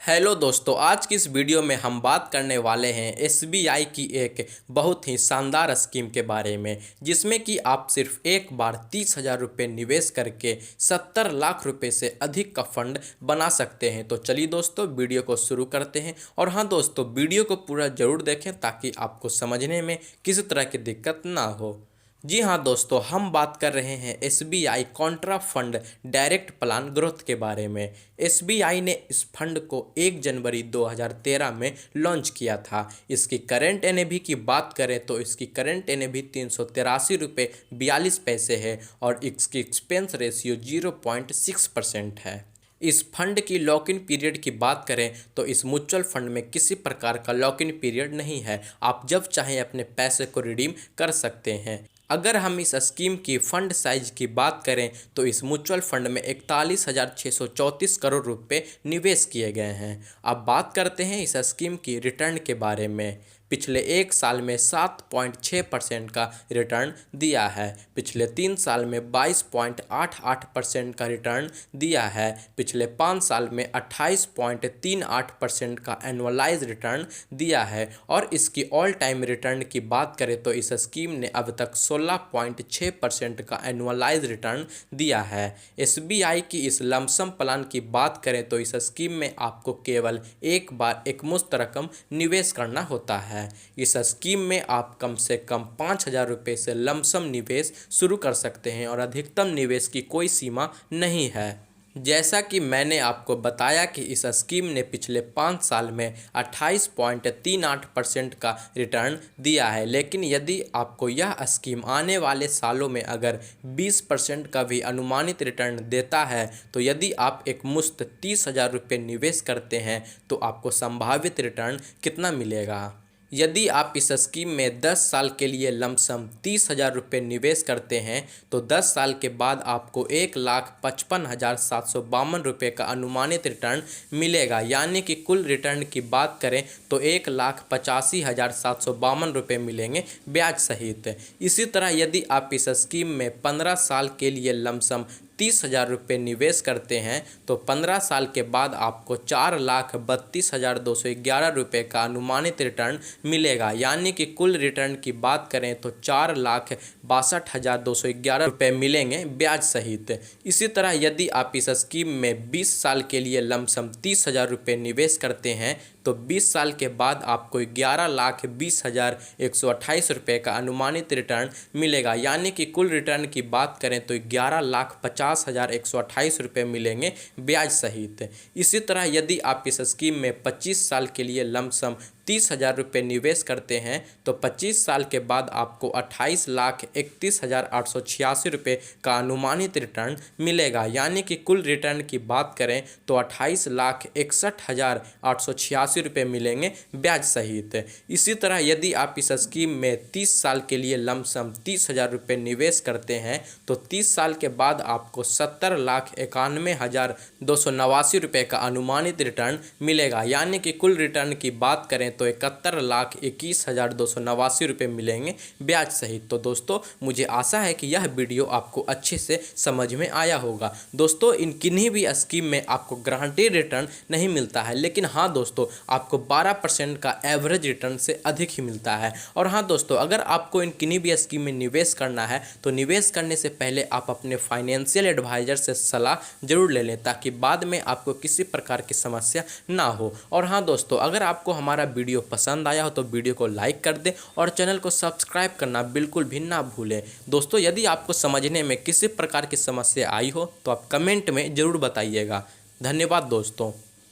Hello दोस्तों, आज की इस वीडियो में हम बात करने वाले हैं एसबीआई की एक बहुत ही शानदार स्कीम के बारे में, जिसमें कि आप सिर्फ एक बार 30,000 रुपये निवेश करके 70 लाख रुपए से अधिक का फंड बना सकते हैं। तो चलिए दोस्तों, वीडियो को शुरू करते हैं। और हाँ दोस्तों, वीडियो को पूरा ज़रूर देखें ताकि आपको समझने में किसी तरह की दिक्कत ना हो। जी हाँ दोस्तों, हम बात कर रहे हैं SBI Contra fund direct plan growth के बारे में। एसबीआई ने इस फंड को 1 जनवरी 2013 में लॉन्च किया था। इसकी करंट एनएवी की बात करें तो इसकी करंट एनएवी 383 रुपये 42 पैसे है और इसकी एक्सपेंस रेशियो 0.6% है। इस फंड की लॉक इन पीरियड की बात करें तो इस म्यूचुअल फंड में किसी प्रकार का लॉक इन पीरियड नहीं है। आप जब चाहें अपने पैसे को रिडीम कर सकते हैं। अगर हम इस स्कीम की फंड साइज की बात करें तो इस म्यूचुअल फंड में 41,634 करोड़ रुपए निवेश किए गए हैं। अब बात करते हैं इस स्कीम की रिटर्न के बारे में। पिछले एक साल में 7.6% का रिटर्न दिया है। पिछले 3 साल में 22.88% का रिटर्न दिया है। पिछले 5 साल में 28.38% का एनुअलाइज रिटर्न दिया है। और इसकी ऑल टाइम रिटर्न की बात करें तो इस स्कीम ने अब तक 16.6% का एनुअलाइज रिटर्न दिया है। एसबीआई की इस लमसम प्लान की बात करें तो इस स्कीम में आपको केवल एक बार एकमुश्त रकम निवेश करना होता है। इस स्कीम में आप कम से कम 5,000 रुपये से लमसम निवेश शुरू कर सकते हैं और अधिकतम निवेश की कोई सीमा नहीं है। जैसा कि मैंने आपको बताया कि इस स्कीम ने पिछले 5 साल में 28.38% का रिटर्न दिया है, लेकिन यदि आपको यह स्कीम आने वाले सालों में अगर 20% का भी अनुमानित रिटर्न देता है तो यदि आप एक मुश्त 30,000 रुपये निवेश करते हैं तो आपको संभावित रिटर्न कितना मिलेगा। यदि आप इस स्कीम में 10 साल के लिए लमसम 30,000 रुपये निवेश करते हैं तो 10 साल के बाद आपको 1,55,752 रुपये का अनुमानित रिटर्न मिलेगा। यानी कि कुल रिटर्न की बात करें तो 1,85,752 रुपये मिलेंगे ब्याज सहित। इसी तरह यदि आप इस स्कीम में 15 साल के लिए लमसम 30,000 रुपये निवेश करते हैं तो 15 साल के बाद आपको 4,32,211 रुपये का अनुमानित रिटर्न मिलेगा। यानी कि कुल रिटर्न की बात करें तो 4,62,211 रुपये मिलेंगे ब्याज सहित। इसी तरह यदि आप इस स्कीम में 20 साल के लिए लमसम 30,000 रुपये निवेश करते हैं तो 20 साल के बाद आपको 11,20,128 रुपये का अनुमानित रिटर्न मिलेगा। यानी कि कुल रिटर्न की बात करें तो 11,50,128 रुपये मिलेंगे ब्याज सहित। इसी तरह यदि आप इस स्कीम में 25 साल के लिए लमसम 30,000 रुपये निवेश करते हैं तो 25 साल के बाद आपको 28,31,886 रुपये का अनुमानित रिटर्न मिलेगा। यानी कि कुल रिटर्न की बात करें तो 28,61,886 रुपये मिलेंगे ब्याज सहित। इसी तरह यदि आप इस स्कीम में 30 साल के लिए लमसम 30,000 रुपये निवेश करते हैं तो 30 साल के बाद आपको 70,91,289 रुपये का अनुमानित रिटर्न मिलेगा। यानी कि कुल रिटर्न की बात करें तो 71,21,289 रुपये मिलेंगे ब्याज सहित। तो दोस्तों, मुझे आशा है कि यह वीडियो आपको अच्छे से समझ में आया होगा। दोस्तों, इन किन्हीं भी स्कीम में आपको गारंटी रिटर्न नहीं मिलता है, लेकिन हाँ दोस्तों, आपको 12% का एवरेज रिटर्न से अधिक ही मिलता है। और हाँ दोस्तों, अगर आपको इन किन्हीं भी स्कीम में निवेश करना है तो निवेश करने से पहले आप अपने फाइनेंशियल एडवाइजर से सलाह जरूर ले लें ताकि बाद में आपको किसी प्रकार की समस्या ना हो। और हाँ दोस्तों, अगर आपको हमारा वीडियो पसंद आया हो तो वीडियो को लाइक कर दें और चैनल को सब्सक्राइब करना बिल्कुल भी ना भूलें। दोस्तों, यदि आपको समझने में किसी प्रकार की समस्या आई हो तो आप कमेंट में ज़रूर बताइएगा। धन्यवाद दोस्तों।